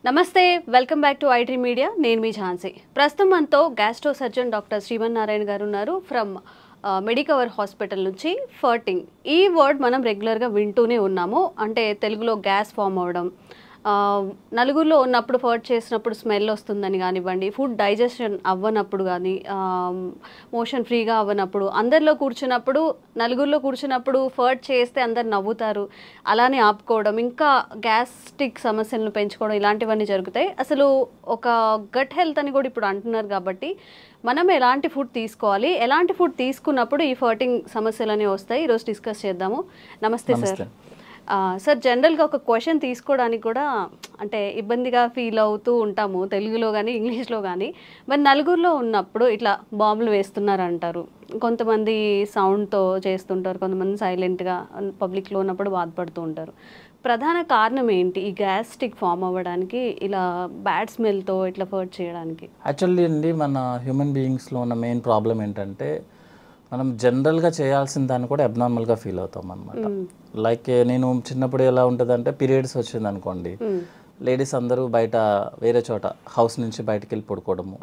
నమస్తే, welcome back to IT media. నేను మీ ఝాన్సీ. ప్రస్తుతం మనతో గ్యాస్ట్రో సర్జన్ డాక్టర్ శ్రీమన్నారాయణ గారు ఉన్నారు ఫ్రమ్ మెడికవర్ హాస్పిటల్ నుంచి. ఫర్టింగ్ ఈ వర్డ్ మనం రెగ్యులర్గా వింటూనే ఉన్నాము. అంటే తెలుగులో గ్యాస్ ఫామ్ అవ్వడం, నలుగురిలో ఉన్నప్పుడు ఫర్ట్ చేసినప్పుడు స్మెల్ వస్తుందని కానివ్వండి, ఫుడ్ డైజెషన్ అవ్వనప్పుడు కానీ, మోషన్ ఫ్రీగా అవ్వనప్పుడు, అందరిలో కూర్చున్నప్పుడు నలుగురిలో కూర్చున్నప్పుడు ఫర్ట్ చేస్తే అందరు నవ్వుతారు, అలానే ఆపుకోవడం, ఇంకా గ్యాస్ట్రిక్ సమస్యలను పెంచుకోవడం, ఇలాంటివన్నీ జరుగుతాయి. అసలు ఒక గట్ హెల్త్ అని కూడా ఇప్పుడు అంటున్నారు. కాబట్టి మనం ఎలాంటి ఫుడ్ తీసుకోవాలి, ఎలాంటి ఫుడ్ తీసుకున్నప్పుడు ఈ ఫర్టింగ్ సమస్యలు అనేవి వస్తాయి, ఈరోజు డిస్కస్ చేద్దాము. నమస్తే సార్. సార్, జనరల్గా ఒక క్వశ్చన్ తీసుకోవడానికి కూడా అంటే ఇబ్బందిగా ఫీల్ అవుతూ ఉంటాము, తెలుగులో కానీ ఇంగ్లీష్లో కానీ. మరి నలుగురిలో ఉన్నప్పుడు ఇట్లా బాంబులు వేస్తున్నారు అంటారు, కొంతమంది సౌండ్తో చేస్తుంటారు, కొంతమంది సైలెంట్గా పబ్లిక్లో ఉన్నప్పుడు బాధపడుతూ ఉంటారు. ప్రధాన కారణం ఏంటి ఈ గ్యాస్ట్రిక్ ఫామ్ అవ్వడానికి, ఇలా బ్యాడ్ స్మెల్తో ఇట్లా ఫర్ట్ చేయడానికి? యాక్చువల్లీ అండి, మన హ్యూమన్ బీయింగ్స్లో ఉన్న మెయిన్ ప్రాబ్లం ఏంటంటే మనం జనరల్గా చేయాల్సిన దాన్ని కూడా అబ్నార్మల్గా ఫీల్ అవుతాం అనమాట. లైక్ నేను చిన్నప్పుడు ఎలా ఉంటుంది అంటే, పీరియడ్స్ వచ్చింది అనుకోండి, లేడీస్ అందరూ బయట వేరే చోట హౌస్ నుంచి బయటకు వెళ్ళి పడుకోవడము,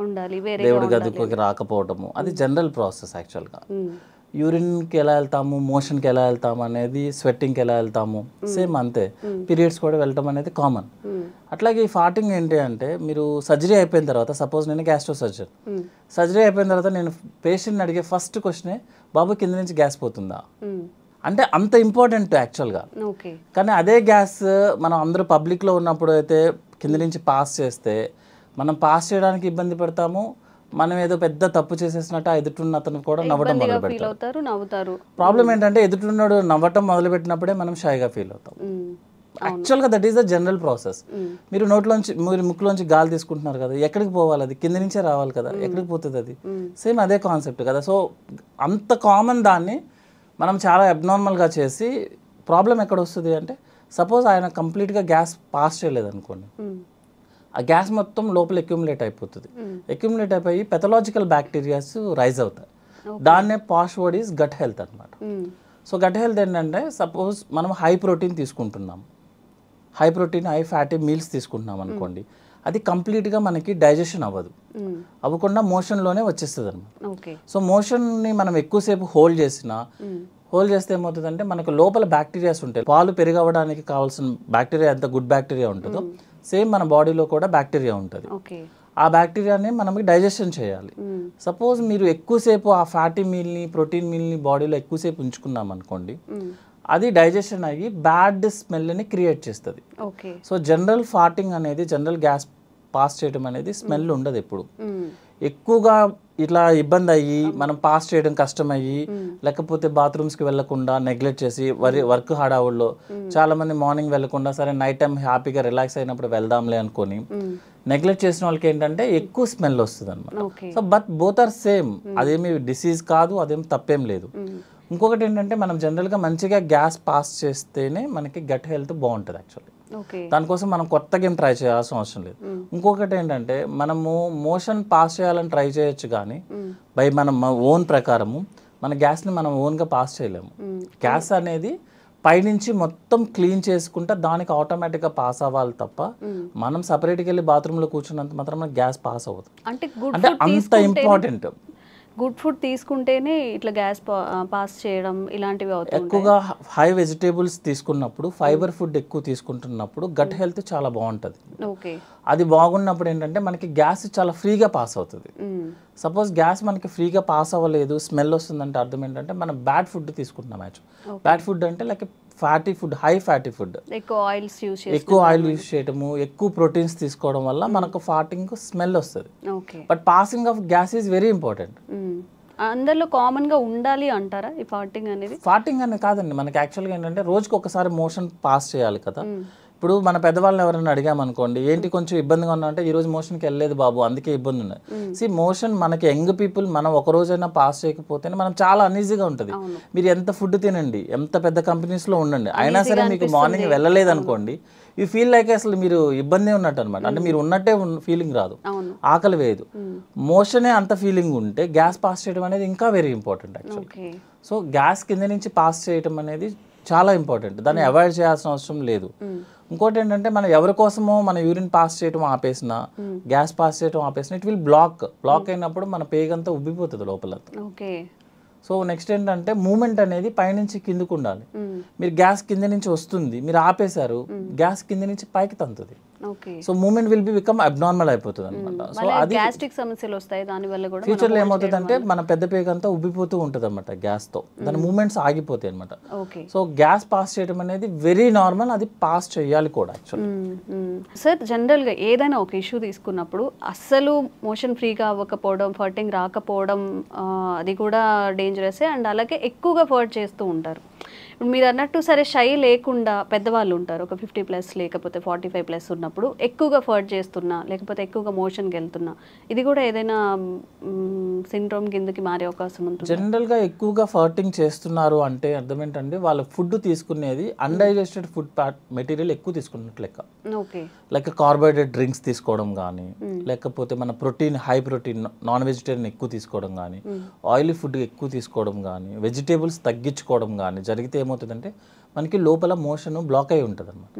దేవుడి గదికి రాకపోవడము, అది జనరల్ ప్రాసెస్. యాక్చువల్గా యూరిన్కి ఎలా వెళ్తాము, మోషన్కి ఎలా వెళ్తాము అనేది, స్వెట్టింగ్కి ఎలా వెళ్తాము, సేమ్ అంతే. పీరియడ్స్ కూడా వెళ్ళటం అనేది కామన్. అట్లాగే ఈ ఫార్టింగ్ ఏంటి అంటే, మీరు సర్జరీ అయిపోయిన తర్వాత, సపోజ్ నేను గ్యాస్ట్రో సర్జన్, సర్జరీ అయిపోయిన తర్వాత నేను పేషెంట్ని అడిగే ఫస్ట్ క్వశ్చనే, బాబు కింద నుంచి గ్యాస్ పోతుందా అంటే. అంత ఇంపార్టెంట్ యాక్చువల్గా. కానీ అదే గ్యాస్ మనం అందరూ పబ్లిక్లో ఉన్నప్పుడు అయితే కింద నుంచి పాస్ చేస్తే, మనం పాస్ చేయడానికి ఇబ్బంది పడతాము, మనం ఏదో పెద్ద తప్పు చేసేసినట్టు ఎదుటిన్న అతను కూడా నవ్వడం మొదలు పెడతారు. ప్రాబ్లం ఏంటంటే, ఎదుటిన్నాడు నవ్వటం మొదలు పెట్టినప్పుడే మనం షైగా ఫీల్ అవుతాం. యాక్చువల్గా that is the general process. మీరు నోట్లోంచి, మీరు ముక్కులోంచి గాలి తీసుకుంటున్నారు కదా, ఎక్కడికి పోవాలి? అది కింద నుంచే రావాలి కదా, ఎక్కడికి పోతుంది అది? సేమ్ అదే కాన్సెప్ట్ కదా. సో అంత కామన్ దాన్ని మనం చాలా అబ్నార్మల్గా చేసి, ప్రాబ్లం ఎక్కడ వస్తుంది అంటే, సపోజ్ ఆయన కంప్లీట్గా గ్యాస్ పాస్ చేయలేదు అనుకోండి, ఆ గ్యాస్ మొత్తం లోపల అక్యుములేట్ అయిపోతుంది. అక్యుములేట్ అయిపోయి పెథలాజికల్ బ్యాక్టీరియాస్ రైజ్ అవుతాయి. దాన్నే పాష్ వర్డ్ ఈజ్ గట్ హెల్త్ అనమాట. సో గట్ హెల్త్ ఏంటంటే, సపోజ్ మనం హై ప్రోటీన్ తీసుకుంటున్నాం, high protein high fatty meals తీసుకుంటున్నాం అనుకోండి, అది కంప్లీట్గా మనకి డైజెషన్ అవ్వకుండా మోషన్లోనే వచ్చేస్తుంది అనమాట. సో మోషన్ని మనం ఎక్కువసేపు హోల్డ్ చేస్తే ఏమవుతుందంటే, మనకు లోపల బ్యాక్టీరియాస్ ఉంటాయి. పాలు పెరిగవడానికి కావాల్సిన బ్యాక్టీరియా ఎంత గుడ్ బ్యాక్టీరియా ఉంటుందో, సేమ్ మన బాడీలో కూడా బ్యాక్టీరియా ఉంటుంది. ఆ బ్యాక్టీరియాని మనకి డైజెషన్ చేయాలి. సపోజ్ మీరు ఎక్కువసేపు ఆ ఫ్యాటీ మీల్ని, ప్రోటీన్ మీల్ని బాడీలో ఎక్కువసేపు ఉంచుకున్నాం అనుకోండి, అది డైజెషన్ అయ్యి బ్యాడ్ స్మెల్ని క్రియేట్ చేస్తుంది. సో జనరల్ ఫార్టింగ్ అనేది, జనరల్ గ్యాస్ పాస్ చేయడం అనేది స్మెల్ ఉండదు ఎప్పుడు. ఎక్కువగా ఇట్లా ఇబ్బంది అయ్యి, మనం పాస్ చేయడం కష్టం అయ్యి, లేకపోతే బాత్రూమ్స్కి వెళ్లకుండా నెగ్లెక్ట్ చేసి, వర్క్ హడావుల్లో చాలా మంది మార్నింగ్ వెళ్లకుండా, సరే నైట్ టైం హ్యాపీగా రిలాక్స్ అయినప్పుడు వెళ్దాంలే అనుకొని నెగ్లెక్ట్ చేసిన వాళ్ళకి ఏంటంటే ఎక్కువ స్మెల్ వస్తుంది అనమాట. So but both are same. అదేమి డిసీజ్ కాదు, అదేం తప్పేం లేదు. ఇంకొకటి ఏంటంటే, మనం జనరల్గా మంచిగా గ్యాస్ పాస్ చేస్తేనే మనకి గట్ హెల్త్ బాగుంటుంది యాక్చువల్లీ. దానికోసం మనం కొత్తగా ఏం ట్రై చేయాల్సిన అవసరం లేదు. ఇంకొకటి ఏంటంటే, మనము మోషన్ పాస్ చేయాలని ట్రై చేయొచ్చు, కానీ బై మనం ఓన్ ప్రకారము మన గ్యాస్ని మనం ఓన్గా పాస్ చేయలేము. గ్యాస్ అనేది పైనుంచి మొత్తం క్లీన్ చేసుకుంటే దానికి ఆటోమేటిక్గా పాస్ అవ్వాలి తప్ప, మనం సపరేట్గా వెళ్ళి బాత్రూంలో కూర్చున్నంత మాత్రం గ్యాస్ పాస్ అవ్వదు. అంటే అంత ఇంపార్టెంట్. గుడ్ ఫుడ్ తీసుకుంటేనే ఇట్లా గ్యాస్ పాస్ చేయడం ఇలాంటివి అవుతాయి. ఎక్కువగా హై వెజిటేబుల్స్ తీసుకున్నప్పుడు, ఫైబర్ ఫుడ్ ఎక్కువ తీసుకుంటున్నప్పుడు గట్ హెల్త్ చాలా బాగుంటుంది. అది బాగున్నప్పుడు ఏంటంటే మనకి గ్యాస్ చాలా ఫ్రీగా పాస్ అవుతుంది. సపోజ్ గ్యాస్ మనకి ఫ్రీగా పాస్ అవ్వలేదు, స్మెల్ వస్తుందంటే అర్థం ఏంటంటే మనం బ్యాడ్ ఫుడ్ తీసుకుంటున్నాం. బ్యాడ్ ఫుడ్ అంటే like fatty food, high fatty food, ఎక్కువ ఆయిల్ యూజ్ చేయడము, ఎక్కువ ప్రోటీన్స్ తీసుకోవడం వల్ల మనకు ఫార్టింగ్ స్మెల్ వస్తుంది. But passing of gas is very important. అందరిలో కామన్ గా ఉండాలి అంటారా ఈ ఫార్టింగ్ అనేది? ఫార్టింగ్ అనేది కాదండి, మనకి యాక్చువల్గా ఏంటంటే రోజుకి ఒకసారి మోషన్ పాస్ చేయాలి కదా. ఇప్పుడు మన పెద్దవాళ్ళని ఎవరైనా అడిగామనుకోండి, ఏంటి కొంచెం ఇబ్బందిగా ఉన్నా అంటే, ఈ రోజు మోషన్కి వెళ్ళలేదు బాబు అందుకే ఇబ్బంది ఉన్నది. మోషన్ మనకి యంగ్ పీపుల్ మనం ఒక రోజైనా పాస్ చేయకపోతేనే మనం చాలా అన్ఈజీగా ఉంటుంది. మీరు ఎంత ఫుడ్ తినండి, ఎంత పెద్ద కంపెనీస్లో ఉండండి, అయినా సరే మీకు మార్నింగ్ వెళ్ళలేదు అనుకోండి, యూ ఫీల్ లైక్ అసలు మీరు ఇబ్బంది ఉన్నట్టు అనమాట. అంటే మీరు ఉన్నట్టే ఫీలింగ్ రాదు, ఆకలి వేయదు. మోషనే అంత ఫీలింగ్ ఉంటే గ్యాస్ పాస్ చేయడం అనేది ఇంకా very important actually. So gas కింద నుంచి పాస్ చేయడం అనేది చాలా ఇంపార్టెంట్, దాన్ని అవాయిడ్ చేయాల్సిన అవసరం లేదు. ఇంకోటి ఏంటంటే మనం ఎవరి కోసమో మన యూరిన్ పాస్ చేయడం ఆపేసిన, గ్యాస్ పాస్ చేయడం ఆపేసిన, ఇట్ విల్ బ్లాక్ అయినప్పుడు మన పేగంతా ఉబ్బిపోతుంది లోపల. సో నెక్స్ట్ ఏంటంటే మూమెంట్ అనేది పైనుంచి కిందకు ఉండాలి. మీరు గ్యాస్ కింద నుంచి వస్తుంది, మీరు ఆపేశారు, గ్యాస్ కింద నుంచి పైకి తంతుంది. So movement will be become abnormal అయిపోతుంది అనమాట. సో అది గ్యాస్ట్రిక్ సమస్యలు వస్తాయి దాని వల్ల కూడా. ఫ్యూచర్ లో ఏమవుతుందంటే మన పెద్ద పేగ అంతా ఉబ్బిపోతూ ఉంటుంది అనమాట గ్యాస్ తో, దాని మూమెంట్స్ ఆగిపోతాయి అనమాట. సో గ్యాస్ పాస్ చేయడం అనేది వెరీ నార్మల్, అది పాస్ చేయాలి కూడా యాక్చువల్లీ. సార్ జనరల్ గా ఏదైనా ఒక ఇష్యూ తీసుకున్నప్పుడు అస్సలు మోషన్ ఫ్రీగా అవ్వకపోవడం, ఫర్టింగ్ రాకపోవడం అది కూడా డేంజరస్. అండ్ అలాగే ఎక్కువగా ఫర్ట్ చేస్తూ ఉంటారు. ఇప్పుడు మీరు అన్నట్టు సరే షై లేకుండా పెద్దవాళ్ళు ఉంటారు, ఒక 50+ లేకపోతే 45+ ఉన్నప్పుడు ఎక్కువగా ఫర్ట్ చేస్తున్నా లేకపోతే ఎక్కువగా మోషన్కి వెళ్తున్నా, ఇది కూడా ఏదైనా సిండ్రోమ్ కిందకి మారే అవకాశం ఉంటుంది? జనరల్గా ఎక్కువగా ఫర్టింగ్ చేస్తున్నారు అంటే అర్థం ఏంటంటే వాళ్ళ ఫుడ్ తీసుకునేది అన్డైజెస్టెడ్ ఫుడ్ మెటీరియల్ ఎక్కువ తీసుకున్నట్లు లెక్క. లైక్ కార్బోహైడ్రేట్ డ్రింక్స్ తీసుకోవడం కానీ, లేకపోతే మన protein high protein non vegetarian ఎక్కువ తీసుకోవడం కానీ, ఆయిలీ ఫుడ్ ఎక్కువ తీసుకోవడం కానీ, వెజిటేబుల్స్ తగ్గించుకోవడం కానీ జరిగితే ఏమవుతుందంటే మనకి లోపల మోషన్ బ్లాక్ అయి ఉంటుంది అనమాట.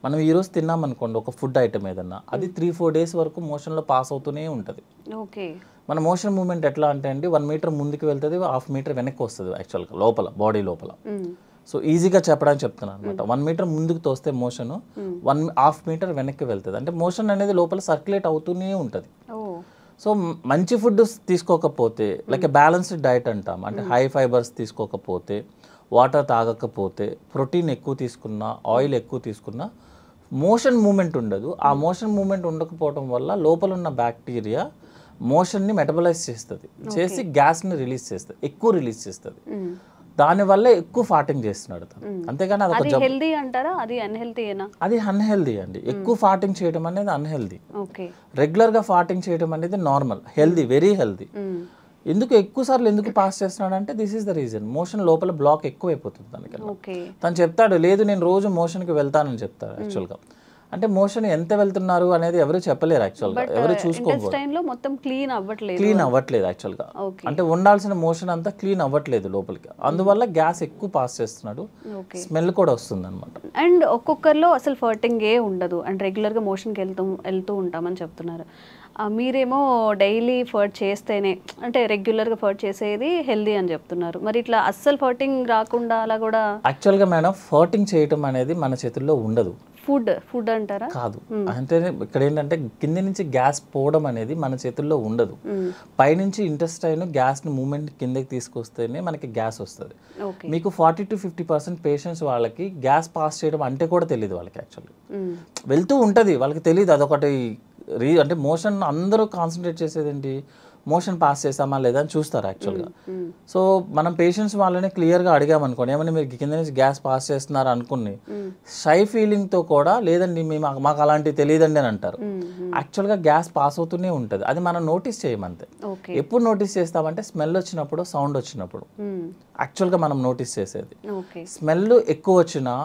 మనం ఈరోజు తిన్నాం అనుకోండి ఒక ఫుడ్ ఐటమ్ ఏదన్నా, అది 3-4 డేస్ వరకు మోషన్లో పాస్ అవుతూనే ఉంటుంది. మన మోషన్ మూమెంట్ ఎట్లా అంటే అండి 1 మీటర్ ముందుకు వెళ్తుంది, 1/2 మీటర్ వెనక్కి వస్తుంది యాక్చువల్గా లోపల బాడీ లోపల. సో ఈజీగా చెప్పడానికి చెప్తున్నాను అనమాట. 1 మీటర్ ముందుకు తోస్తే మోషన్ 1/2 మీటర్ వెనక్కి వెళ్తుంది. అంటే మోషన్ అనేది లోపల సర్క్యులేట్ అవుతూనే ఉంటుంది. సో మంచి ఫుడ్ తీసుకోకపోతే లైక్ బ్యాలెన్స్డ్ డైట్ అంటాం, అంటే హై ఫైబర్స్ తీసుకోకపోతే, వాటర్ తాగకపోతే, ప్రోటీన్ ఎక్కువ తీసుకున్నా, ఆయిల్ ఎక్కువ తీసుకున్నా మోషన్ మూమెంట్ ఉండదు. ఆ మోషన్ మూమెంట్ ఉండకపోవడం వల్ల లోపల ఉన్న బ్యాక్టీరియా మోషన్ని మెటబలైజ్ చేస్తుంది, చేసి గ్యాస్ని రిలీజ్ చేస్తుంది, ఎక్కువ రిలీజ్ చేస్తుంది. దానివల్ల ఎక్కువ ఫార్టింగ్ చేస్తున్నాడు తను. అంతేగాని అది హెల్దీ అంటారా? అది అన్హెల్దీయేనా? అది అన్హెల్దీ అండి. ఎక్కువ ఫార్టింగ్ చేయడం అనేది అన్హెల్దీ. రెగ్యులర్గా ఫార్టింగ్ చేయడం అనేది నార్మల్, హెల్దీ, వెరీ హెల్దీ. ఎందుకు ఎక్కువ సార్లు ఎందుకు పాస్ చేస్తున్నాడు అంటే this is the reason, motion లోపల బ్లాక్ ఎక్కువ అయిపోతుంది దానికన్నా. తను చెప్తాడు లేదు నేను రోజు మోషన్కి వెళ్తానని చెప్తాడు. యాక్చువల్గా అంటే మోషన్ ఎంత వెళ్తున్నారు అనేది ఎవరు చెప్పలేరు యాక్చువల్గా, ఎవరు చూసుకోకూడదు. క్లీన్ అవ్వట్లేదు యాక్చువల్గా, అంటే ఉండాల్సిన మోషన్ అంతా క్లీన్ అవ్వట్లేదు లోపలికి, అందువల్ల గ్యాస్ ఎక్కువ పాస్ చేస్తున్నాడు, స్మెల్ కూడా వస్తుంది అనమాట. అండ్ ఒక్కొక్కరిలో అసలు ఫర్టింగ్ ఏ ఉండదు అండ్ రెగ్యులర్గా మోషన్కి వెళ్తూ ఉంటామని చెప్తున్నారు. మీరేమో డైలీ ఫర్ట్ చేస్తేనే అంటే రెగ్యులర్గా ఫర్ట్ చేసేది హెల్దీ అని చెప్తున్నారు. మరి ఇట్లా అస్సలు ఫర్టింగ్ రాకుండా అలా కూడా? యాక్చువల్గా మేడం ఫర్టింగ్ చేయటం అనేది మన చేతుల్లో ఉండదు. ఫుడ్ అంటారా? కాదు, అంటే ఇక్కడ ఏంటంటే కింద నుంచి గ్యాస్ పోవడం అనేది మన చేతుల్లో ఉండదు. పైనుంచి ఇంటెస్టైన్ గ్యాస్ని మూమెంట్ కిందకి తీసుకొస్తేనే మనకి గ్యాస్ వస్తుంది. మీకు 40-50% పేషెంట్స్ వాళ్ళకి గ్యాస్ పాస్ చేయడం అంటే కూడా తెలియదు వాళ్ళకి. యాక్చువల్లీ వెళ్తూ ఉంటుంది, వాళ్ళకి తెలియదు. అదొకటి అంటే మోషన్ అందరూ కాన్సన్ట్రేట్ చేసేది ఏంటి, మోషన్ పాస్ చేసామా లేదా అని చూస్తారు యాక్చువల్గా. సో మనం పేషెంట్స్ వాళ్ళని క్లియర్గా అడిగామనుకోండి, ఏమన్నా మీరు కింద నుంచి గ్యాస్ పాస్ చేస్తున్నారు అనుకుని షై ఫీలింగ్తో కూడా లేదండి మాకు అలాంటివి తెలియదండి అని అంటారు. యాక్చువల్గా గ్యాస్ పాస్ అవుతూనే ఉంటుంది, అది మనం నోటీస్ చేయమంతే. ఎప్పుడు నోటీస్ చేస్తామంటే స్మెల్ వచ్చినప్పుడు, సౌండ్ వచ్చినప్పుడు యాక్చువల్గా మనం నోటీస్ చేసేది. స్మెల్ ఎక్కువ వచ్చినా,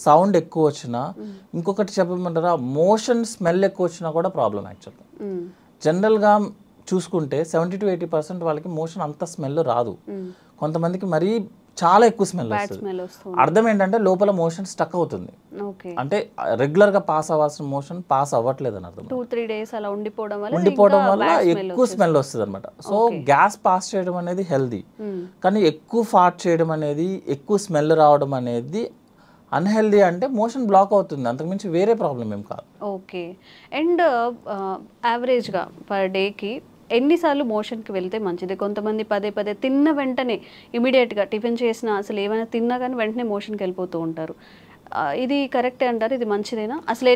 సౌండ్ ఎక్కువ వచ్చినా, ఇంకొకటి చెప్పమంటారా, మోషన్ స్మెల్ ఎక్కువ వచ్చినా కూడా ప్రాబ్లం యాక్చువల్గా. జనరల్గా చూసుకుంటే 70-80% వాళ్ళకి మోషన్ అంత స్మెల్ రాదు, కొంతమందికి మరీ చాలా ఎక్కువ స్మెల్ వస్తుంది. అర్థం ఏంటంటే లోపల మోషన్ స్టక్ అవుతుంది, అంటే రెగ్యులర్గా పాస్ అవ్వాల్సిన మోషన్ పాస్ అవ్వట్లేదు అని అర్థం. 2-3 days అలా ఉండిపోవడం వల్ల ఎక్కువ స్మెల్ వస్తుంది అనమాట. సో గ్యాస్ పాస్ చేయడం అనేది హెల్దీ, కానీ ఎక్కువ ఫార్ట్ చేయడం అనేది, ఎక్కువ స్మెల్ రావడం అనేది అన్హెల్దీ. అంటే మోషన్ బ్లాక్ అవుతుంది, అంతకుమించి వేరే ప్రాబ్లం ఏం కాదు. ఓకే. అండ్ యావరేజ్గా పర్ డేకి ఎన్నిసార్లు మోషన్కి వెళ్తే మంచిది? కొంతమంది పదే తిన్న వెంటనే ఇమీడియట్గా టిఫిన్ చేసినా, అసలు ఏమైనా తిన్నా కానీ వెంటనే మోషన్కి వెళ్ళిపోతూ ఉంటారు. ఇది కరెక్టే అంటారు? ఇది మంచిదేనా? అసలు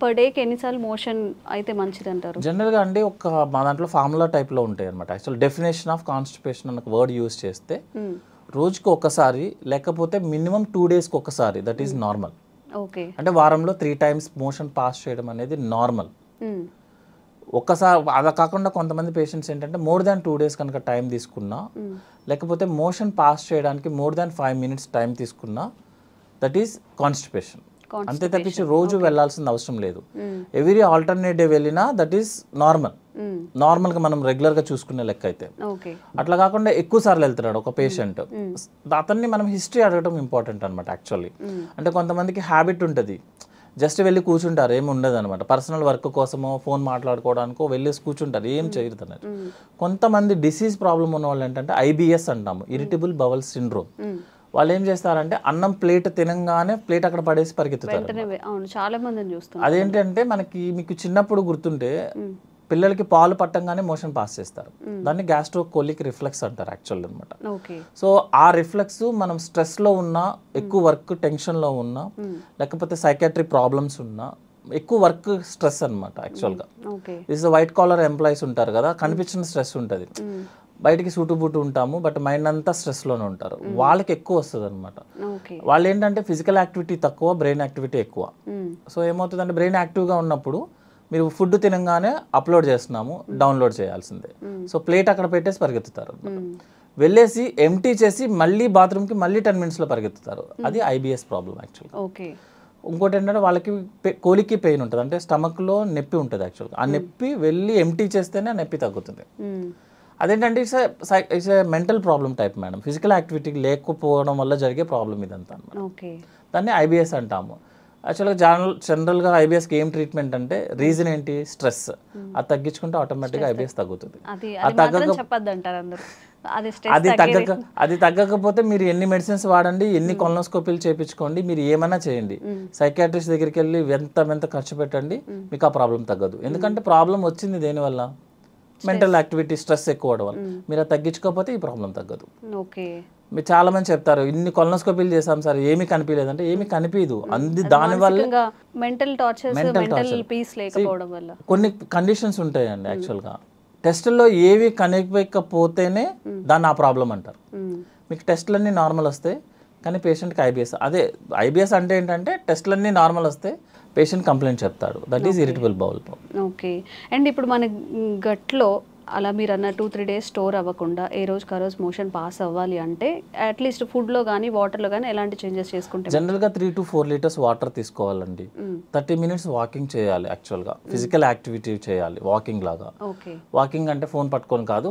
పర్ డేకి ఎన్నిసార్లు మోషన్ అయితే మంచిది అంటారు? జనరల్గా అండి మా దాంట్లో ఫార్ములా టైప్లో ఉంటాయి అనమాట. యాక్చువల్ డెఫినేషన్ ఆఫ్ కాన్స్టిపేషన్ అన్న వర్డ్ యూజ్ చేస్తే రోజుకి ఒకసారి లేకపోతే మినిమం 2 daysకి ఒకసారి, దట్ ఈస్ నార్మల్. అంటే వారంలో 3 times మోషన్ పాస్ చేయడం అనేది నార్మల్. ఒక్కసారి అలా కాకుండా కొంతమంది పేషెంట్స్ ఏంటంటే మోర్ దాన్ 2 days కనుక టైం తీసుకున్నా, లేకపోతే మోషన్ పాస్ చేయడానికి మోర్ దాన్ 5 minutes టైం తీసుకున్నా, దట్ ఈస్ కాన్స్టిపేషన్. అంతే తప్పించి రోజు వెళ్ళాల్సిన అవసరం లేదు. ఎవ్రీ ఆల్టర్నేట్ డే వెళ్ళినా దట్ ఈస్ నార్మల్. నార్మల్గా మనం రెగ్యులర్గా చూసుకునే లెక్క అయితే. అట్లా కాకుండా ఎక్కువ సార్లు వెళ్తున్నాడు ఒక పేషెంట్, అతన్ని మనం హిస్టరీ అడగడం ఇంపార్టెంట్ అనమాట యాక్చువల్లీ. అంటే కొంతమందికి హ్యాబిట్ ఉంటుంది, జస్ట్ వెళ్ళి కూర్చుంటారు, ఏమి ఉండదు అనమాట. పర్సనల్ వర్క్ కోసమో ఫోన్ మాట్లాడుకోవడానికో వెళ్ళేసి కూర్చుంటారు, ఏం చేయరు అన్నట్టు. కొంతమంది డిసీజ్ ప్రాబ్లం ఉన్న వాళ్ళు ఏంటంటే IBS అంటాము, ఇరిటబుల్ బవల్ సిండ్రోమ్. వాళ్ళు ఏం చేస్తారంటే అన్నం ప్లేట్ తినంగానే ప్లేట్ అక్కడ పడేసి పరిగెత్తుతారు. చాలా మందిని చూస్తాం. అదేంటంటే మీకు చిన్నప్పుడు గుర్తుంటే పిల్లలకి పాలు పట్టంగానే మోషన్ పాస్ చేస్తారు, దాన్ని గ్యాస్ట్రోకోలిక్ రిఫ్లెక్స్ అంటారు యాక్చువల్ అనమాట. సో ఆ రిఫ్లెక్స్ మనం స్ట్రెస్లో ఉన్నా, ఎక్కువ వర్క్ టెన్షన్లో ఉన్నా, లేకపోతే సైకాట్రీ ప్రాబ్లమ్స్ ఉన్నా, ఎక్కువ వర్క్ స్ట్రెస్ అనమాట యాక్చువల్గా. ఇస్ వైట్ కాలర్ ఎంప్లాయీస్ ఉంటారు కదా, కనిపించిన స్ట్రెస్ ఉంటుంది, బయటికి సూటుబూటు ఉంటాము బట్ మైండ్ అంతా స్ట్రెస్లోనే ఉంటారు, వాళ్ళకి ఎక్కువ వస్తుంది అనమాట. వాళ్ళు ఏంటంటే ఫిజికల్ యాక్టివిటీ తక్కువ, బ్రెయిన్ యాక్టివిటీ ఎక్కువ. సో ఏమవుతుందంటే బ్రెయిన్ యాక్టివ్గా ఉన్నప్పుడు మీరు ఫుడ్ తినగానే అప్లోడ్ చేస్తున్నాము, డౌన్లోడ్ చేయాల్సిందే. సో ప్లేట్ అక్కడ పెట్టేసి పరిగెత్తుతారు, వెళ్ళేసి ఎంటీ చేసి మళ్ళీ బాత్రూమ్కి మళ్ళీ 10 minutesలో పరిగెత్తుతారు. అది IBS ప్రాబ్లం యాక్చువల్గా. ఇంకోటి ఏంటంటే వాళ్ళకి కోలికి పెయిన్ ఉంటుంది, అంటే స్టమక్లో నొప్పి ఉంటుంది యాక్చువల్గా. ఆ నొప్పి వెళ్ళి ఎంటీ చేస్తేనే ఆ నొప్పి తగ్గుతుంది. అదేంటంటే it's a mental problem type madam, physical activity లేకపోవడం వల్ల జరిగే ప్రాబ్లం ఇదంతా అనమాట. దాన్ని IBS అంటాము. యాక్చువల్గా జనరల్గా IBSకి ఏం ట్రీట్మెంట్ అంటే రీజన్ ఏంటి, స్ట్రెస్. అది తగ్గించుకుంటే ఆటోమేటిక్గా IBS తగ్గుతుంది. అది తగ్గకపోతే మీరు ఎన్ని మెడిసిన్స్ వాడండి, ఎన్ని కొలనోస్కోపీలు చేయించుకోండి, మీరు ఏమైనా చేయండి, సైకాట్రిస్ట్ దగ్గరికి వెళ్ళి ఎంత ఖర్చు పెట్టండి, మీకు ఆ ప్రాబ్లం తగ్గదు. ఎందుకంటే ప్రాబ్లం వచ్చింది దేనివల్ల, మెంటల్ యాక్టివిటీ, స్ట్రెస్ ఎక్కువ అవడం వల్ల. మీరు అది తగ్గించుకోకపోతే ఈ ప్రాబ్లం తగ్గదు. మీరు చాలా మంది చెప్తారు ఇన్ని కొలనోస్కోపీలు చేసాం సార్ ఏమీ కనిపించలేదంటే, ఏమీ కనిపించదు, దానివల్ల కొన్ని కండిషన్స్ ఉంటాయండి యాక్చువల్గా. టెస్టుల్లో ఏవి కనిపించకపోతేనే దాన్ని ఆ ప్రాబ్లం అంటారు. మీకు టెస్టులన్నీ నార్మల్ వస్తాయి కానీ పేషెంట్కి IBS. అదే IBS అంటే ఏంటంటే టెస్టులన్నీ నార్మల్ వస్తే పేషెంట్ కంప్లైంట్ చెప్తాడు, that is irritable bowel problem. Okay. And ఇప్పుడు మన గట్లో అలా మీరు అన్న 2-3 days స్టోర్ అవ్వకుండా ఏ రోజుకి ఆ రోజు మోషన్ పాస్ అవ్వాలి అంటే అట్లీస్ట్ ఫుడ్లో కానీ వాటర్లో కానీ ఎలాంటి చేంజెస్ చేసుకుంటే? జనరల్గా 3 to 4 liters వాటర్ తీసుకోవాలండి, 30 minutes వాకింగ్ చేయాలి యాక్చువల్గా, ఫిజికల్ యాక్టివిటీ చేయాలి వాకింగ్ లాగా. వాకింగ్ అంటే ఫోన్ పట్టుకొని కాదు,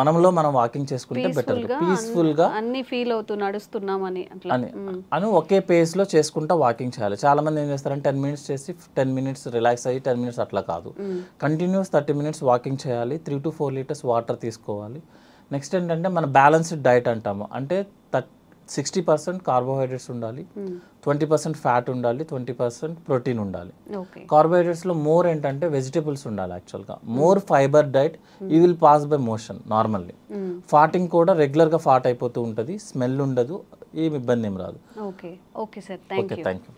మనం వాకింగ్ చేసుకుంటే బెటర్, పీస్ఫుల్గా అన్ని ఫీల్ అవుతూ నడుస్తున్నామని అని ఒకే పేస్లో చేసుకుంటా వాకింగ్ చేయాలి. చాలా మంది ఏం చేస్తారంటే 10 minutes చేసి 10 minutes రిలాక్స్ అయ్యి 10 minutes అట్లా కాదు, కంటిన్యూస్ 30 minutes వాకింగ్ చేయాలి, 3 to 4 liters వాటర్ తీసుకోవాలి. నెక్స్ట్ ఏంటంటే మన బ్యాలెన్స్డ్ డైట్ అంటాము, అంటే 60% కార్బోహైడ్రేట్స్ ఉండాలి, 20% ఫ్యాట్ ఉండాలి, 20% ప్రోటీన్ ఉండాలి. కార్బోహైడ్రేట్స్లో మోర్ ఏంటంటే వెజిటేబుల్స్ ఉండాలి యాక్చువల్గా, more fibre diet, you will pass by motion normally. ఫాటింగ్ కూడా రెగ్యులర్గా ఫాట్ అయిపోతూ ఉంటుంది, స్మెల్ ఉండదు, ఏమి ఇబ్బంది ఏం రాదు. Okay sir, thank you.